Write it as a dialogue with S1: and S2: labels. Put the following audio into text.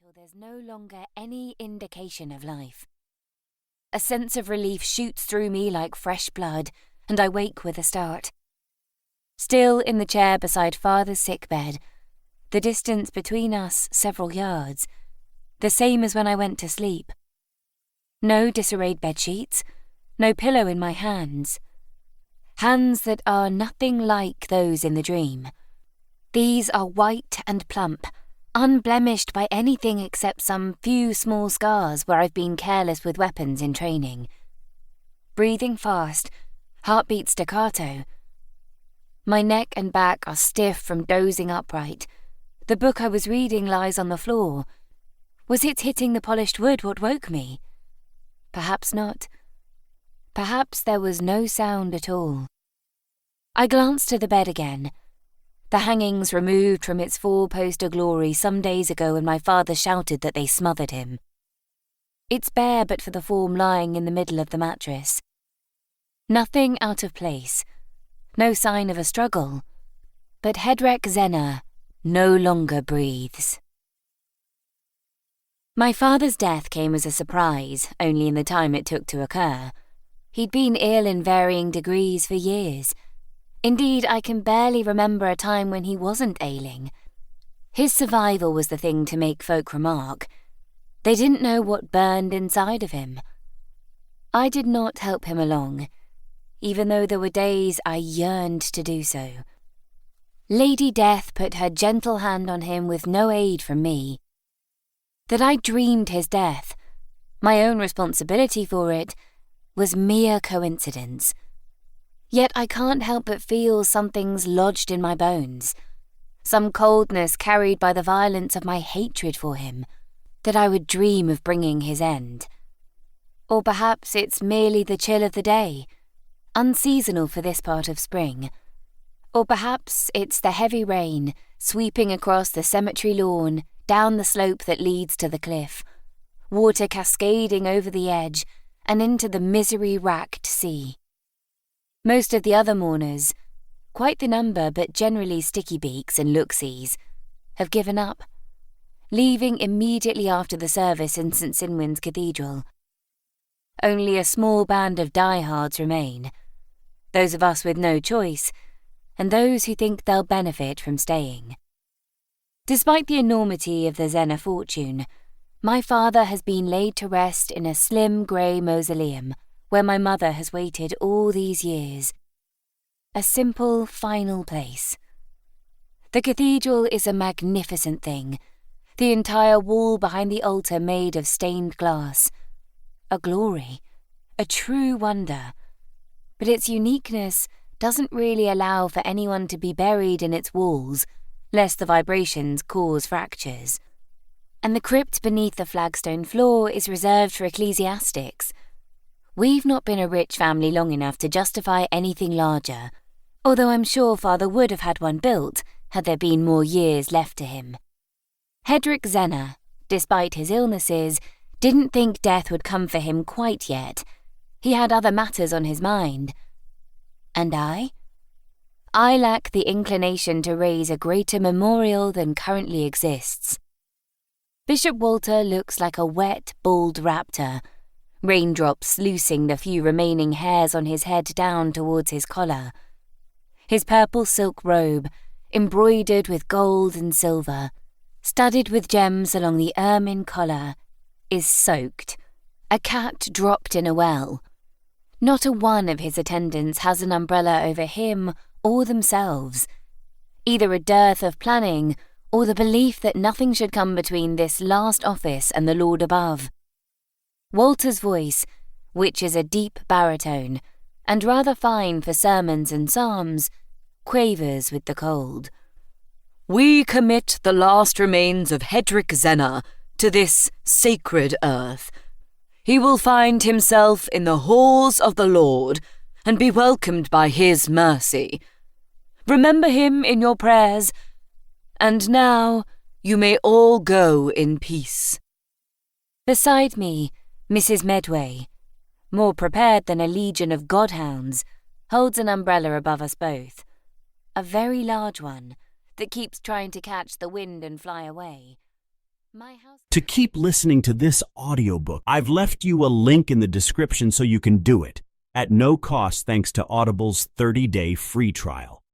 S1: until there's no longer any indication of life. A sense of relief shoots through me like fresh blood, and I wake with a start. Still in the chair beside Father's sickbed, the distance between us several yards, the same as when I went to sleep. No disarrayed bedsheets, no pillow in my hands. Hands that are nothing like those in the dream. These are white and plump, unblemished by anything except some few small scars where I've been careless with weapons in training. Breathing fast, heartbeat staccato. My neck and back are stiff from dozing upright. The book I was reading lies on the floor. Was its hitting the polished wood what woke me? Perhaps not. Perhaps there was no sound at all. I glanced to the bed again. The hangings removed from its four-poster glory some days ago when my father shouted that they smothered him. It's bare but for the form lying in the middle of the mattress. Nothing out of place, no sign of a struggle, but Hedrek Zena no longer breathes. My father's death came as a surprise, only in the time it took to occur. He'd been ill in varying degrees for years. Indeed, I can barely remember a time when he wasn't ailing. His survival was the thing to make folk remark. They didn't know what burned inside of him. I did not help him along, even though there were days I yearned to do so. Lady Death put her gentle hand on him with no aid from me. That I dreamed his death, my own responsibility for it, was mere coincidence. Yet I can't help but feel something's lodged in my bones, some coldness carried by the violence of my hatred for him, that I would dream of bringing his end. Or perhaps it's merely the chill of the day, unseasonal for this part of spring. Or perhaps it's the heavy rain sweeping across the cemetery lawn, down the slope that leads to the cliff, water cascading over the edge and into the misery-racked sea. Most of the other mourners, quite the number but generally sticky beaks and look-sees, have given up, leaving immediately after the service in St. Sinwin's Cathedral. Only a small band of diehards remain, those of us with no choice, and those who think they'll benefit from staying. Despite the enormity of the Zena fortune, my father has been laid to rest in a slim grey mausoleum where my mother has waited all these years. A simple, final place. The cathedral is a magnificent thing, the entire wall behind the altar made of stained glass. A glory, a true wonder. But its uniqueness doesn't really allow for anyone to be buried in its walls, lest the vibrations cause fractures. And the crypt beneath the flagstone floor is reserved for ecclesiastics. We've not been a rich family long enough to justify anything larger, although I'm sure Father would have had one built had there been more years left to him. Hedrek Zena, despite his illnesses, didn't think death would come for him quite yet. He had other matters on his mind. And I? I lack the inclination to raise a greater memorial than currently exists. Bishop Walter looks like a wet, bald raptor, raindrops sluicing the few remaining hairs on his head down towards his collar. His purple silk robe, embroidered with gold and silver, studded with gems along the ermine collar, is soaked, a cat dropped in a well. Not a one of his attendants has an umbrella over him or themselves, either a dearth of planning or the belief that nothing should come between this last office and the Lord above. Walter's voice, which is a deep baritone, and rather fine for sermons and psalms, quavers with the cold.
S2: We commit the last remains of Hedrek Zena to this sacred earth. He will find himself in the halls of the Lord and be welcomed by his mercy. Remember him in your prayers, and now you may all go in peace.
S1: Beside me, Mrs. Medway, more prepared than a legion of godhounds, holds an umbrella above us both, a very large one that keeps trying to catch the wind and fly away. My house.
S3: To keep listening to this audiobook, I've left you a link in the description so you can do it, at no cost thanks to Audible's 30-day free trial.